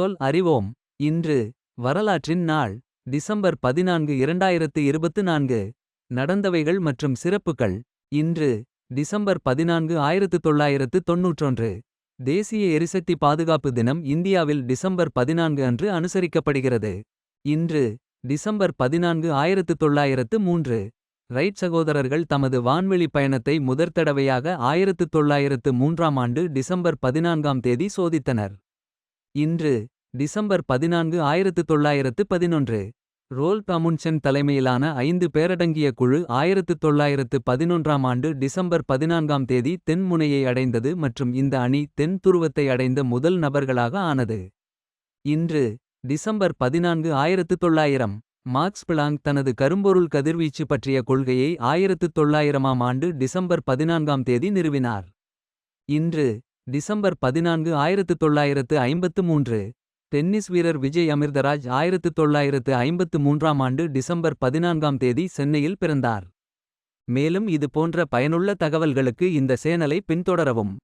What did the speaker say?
சொல் அறிவோம். இன்று வரலாற்றின் நாள். டிசம்பர் 14 2024. நடந்தவைகள் மற்றும் சிறப்புகள். இன்று டிசம்பர் 14 1991. தேசிய எரிசக்தி பாதுகாப்பு தினம் இந்தியாவில் டிசம்பர் 14 அன்று அனுசரிக்கப்படுகிறது. இன்று டிசம்பர் 14 1903. ரைட் சகோதரர்கள் தமது வான்வெளி பயணத்தை முதற்தடவையாக 1903ஆம் ஆண்டு டிசம்பர் 14ஆம் தேதி சோதித்தனர். இன்று டிசம்பர் 14 1911. ரோல்ட் அமுண்ட்சென் தலைமையிலான 5 பேரடங்கிய குழு 1911ஆம் ஆண்டு டிசம்பர் 14ஆம் தேதி தென் முனையை அடைந்தது மற்றும் இந்த அணி தென் துருவத்தை அடைந்த முதல் நபர்களாக ஆனது. இன்று டிசம்பர் 14 1900. மார்க்ஸ் பிளாங்க் தனது கரும்பொருள் கதிர்வீச்சு பற்றிய கொள்கையை 1900ஆம் ஆண்டு டிசம்பர் 14ஆம் தேதி நிறுவினார். இன்று டிசம்பர் 14 1953. டென்னிஸ் வீரர் விஜய் அமிர்தராஜ் 1953ஆம் ஆண்டு டிசம்பர் 14ஆம் தேதி சென்னையில் பிறந்தார். மேலும் இது போன்ற பயனுள்ள தகவல்களுக்கு இந்த சேனலை பின்தொடரவும்.